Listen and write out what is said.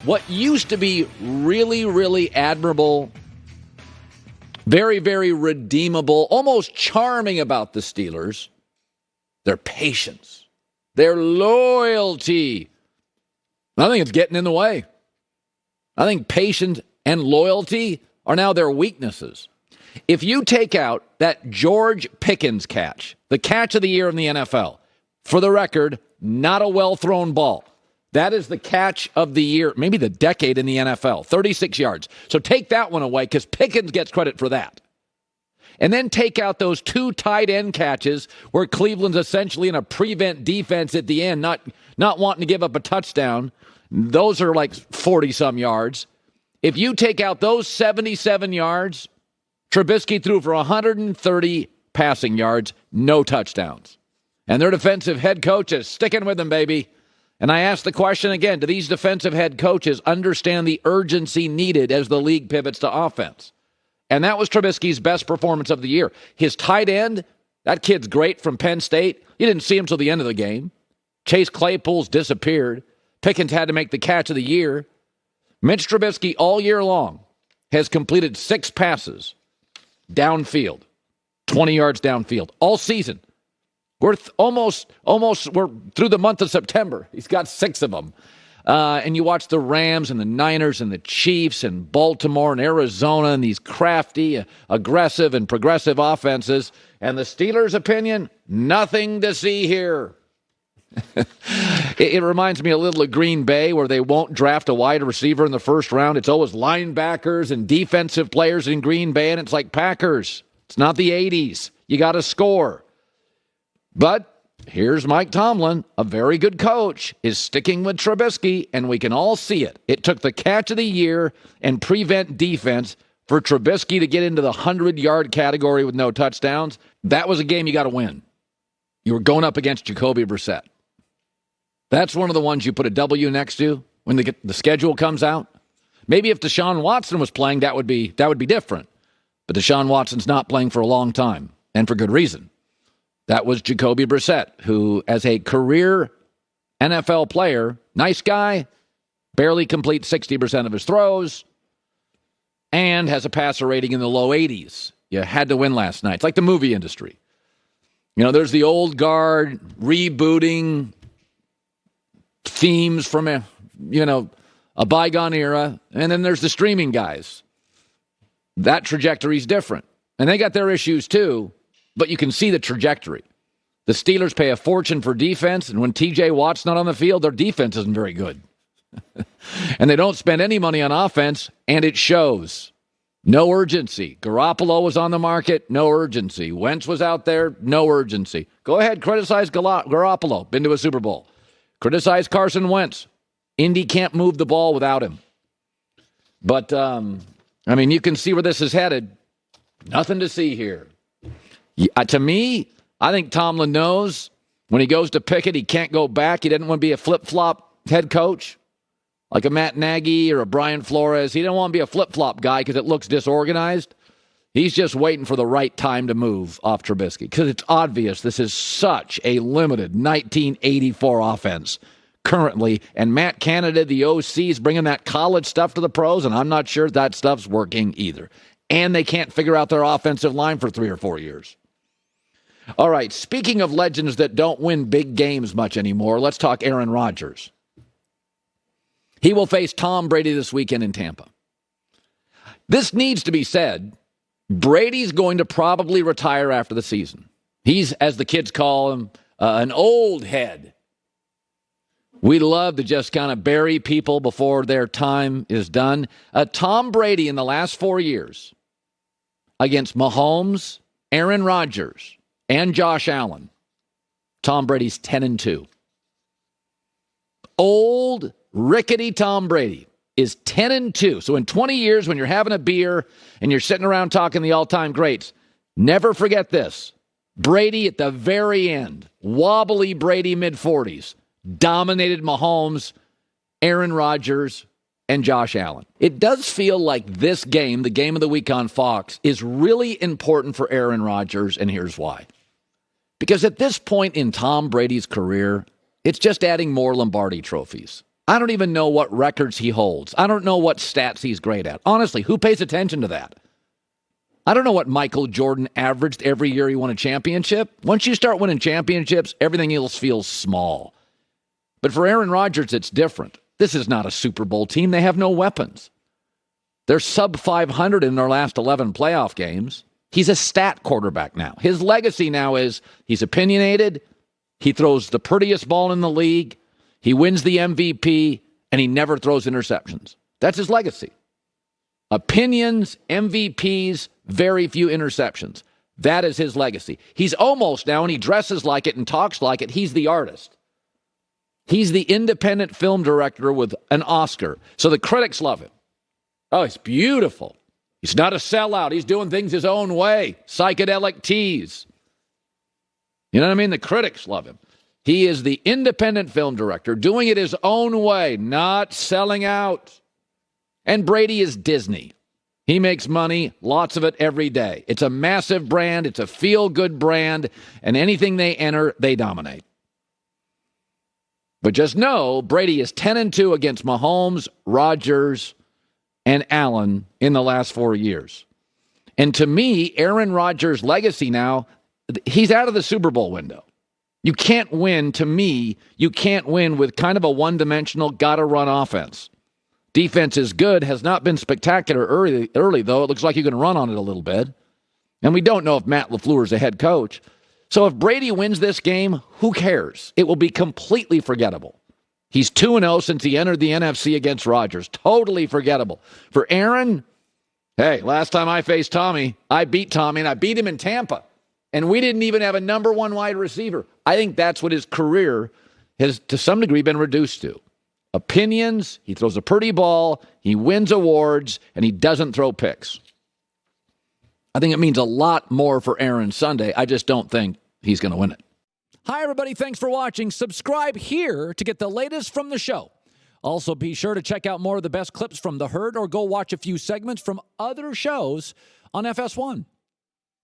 What used to be really, really admirable, very, very redeemable, almost charming about the Steelers, their patience, their loyalty. I think it's getting in the way. I think patience and loyalty are now their weaknesses. If you take out that George Pickens catch, the catch of the year in the NFL, for the record, not a well-thrown ball. That is the catch of the year, maybe the decade in the NFL, 36 yards. So take that one away because Pickens gets credit for that. And then take out those two tight end catches where Cleveland's essentially in a prevent defense at the end, not wanting to give up a touchdown. Those are like 40-some yards. If you take out those 77 yards, Trubisky threw for 130 passing yards, no touchdowns. And their defensive head coach is sticking with them, baby. And I ask the question again, do these defensive head coaches understand the urgency needed as the league pivots to offense? And that was Trubisky's best performance of the year. His tight end, that kid's great from Penn State. You didn't see him till the end of the game. Chase Claypool's disappeared. Pickens had to make the catch of the year. Mitch Trubisky all year long has completed 6 passes downfield, 20 yards downfield, all season. We're we're through the month of September. He's got 6 of them. And you watch the Rams and the Niners and the Chiefs and Baltimore and Arizona and these crafty, aggressive, and progressive offenses. And the Steelers' opinion, nothing to see here. It reminds me a little of Green Bay where they won't draft a wide receiver in the first round. It's always linebackers and defensive players in Green Bay, and it's like Packers. It's not the 80s. You got to score. But here's Mike Tomlin, a very good coach, is sticking with Trubisky, and we can all see it. It took the catch of the year and prevent defense for Trubisky to get into the 100-yard category with no touchdowns. That was a game you got to win. You were going up against Jacoby Brissett. That's one of the ones you put a W next to when the schedule comes out. Maybe if Deshaun Watson was playing, that would be different. But Deshaun Watson's not playing for a long time, and for good reason. That was Jacoby Brissett, who, as a career NFL player, nice guy, barely completes 60% of his throws, and has a passer rating in the low 80s. You had to win last night. It's like the movie industry. You know, there's the old guard rebooting themes from a bygone era, and then there's the streaming guys. That trajectory's different. And they got their issues too, but you can see the trajectory. The Steelers pay a fortune for defense, and when TJ Watt's not on the field, their defense isn't very good. And they don't spend any money on offense, and it shows. No urgency. Garoppolo was on the market, no urgency. Wentz was out there, no urgency. Go ahead, criticize Garoppolo, been to a Super Bowl. Criticize Carson Wentz. Indy can't move the ball without him. But, you can see where this is headed. Nothing to see here. To me, I think Tomlin knows when he goes to Pickett, he can't go back. He didn't want to be a flip-flop head coach like a Matt Nagy or a Brian Flores. He didn't want to be a flip-flop guy because it looks disorganized. He's just waiting for the right time to move off Trubisky because it's obvious this is such a limited 1984 offense currently. And Matt Canada, the OC, is bringing that college stuff to the pros, and I'm not sure that stuff's working either. And they can't figure out their offensive line for 3 or 4 years. All right, speaking of legends that don't win big games much anymore, let's talk Aaron Rodgers. He will face Tom Brady this weekend in Tampa. This needs to be said. Brady's going to probably retire after the season. He's, as the kids call him, an old head. We love to just kind of bury people before their time is done. Tom Brady in the last 4 years against Mahomes, Aaron Rodgers, and Josh Allen. Tom Brady's 10-2. Old, rickety Tom Brady is 10-2. So in 20 years, when you're having a beer and you're sitting around talking the all-time greats, never forget this. Brady at the very end, wobbly Brady mid-40s, dominated Mahomes, Aaron Rodgers, and Josh Allen. It does feel like this game, the game of the week on Fox, is really important for Aaron Rodgers, and here's why. Because at this point in Tom Brady's career, it's just adding more Lombardi trophies. I don't even know what records he holds. I don't know what stats he's great at. Honestly, who pays attention to that? I don't know what Michael Jordan averaged every year he won a championship. Once you start winning championships, everything else feels small. But for Aaron Rodgers, it's different. This is not a Super Bowl team. They have no weapons. They're sub 500 in their last 11 playoff games. He's a stat quarterback now. His legacy now is he's opinionated. He throws the prettiest ball in the league. He wins the MVP, and he never throws interceptions. That's his legacy. Opinions, MVPs, very few interceptions. That is his legacy. He's almost now, and he dresses like it and talks like it, he's the artist. He's the independent film director with an Oscar. So the critics love him. Oh, he's beautiful. He's not a sellout. He's doing things his own way. Psychedelic tease. You know what I mean? The critics love him. He is the independent film director, doing it his own way, not selling out. And Brady is Disney. He makes money, lots of it every day. It's a massive brand. It's a feel-good brand. And anything they enter, they dominate. But just know, Brady is 10-2 against Mahomes, Rodgers, and Allen in the last 4 years. And to me, Aaron Rodgers' legacy now, he's out of the Super Bowl window. You can't win, to me, you can't win with kind of a one-dimensional, gotta-run offense. Defense is good, has not been spectacular early, though. It looks like you can run on it a little bit. And we don't know if Matt LaFleur is the head coach. So if Brady wins this game, who cares? It will be completely forgettable. He's 2-0 since he entered the NFC against Rodgers. Totally forgettable. For Aaron, hey, last time I faced Tommy, I beat Tommy, and I beat him in Tampa. And we didn't even have a number one wide receiver. I think that's what his career has, to some degree, been reduced to. Opinions, he throws a pretty ball, he wins awards, and he doesn't throw picks. I think it means a lot more for Aaron Sunday. I just don't think he's going to win it. Hi, everybody. Thanks for watching. Subscribe here to get the latest from the show. Also, be sure to check out more of the best clips from The Herd or go watch a few segments from other shows on FS1.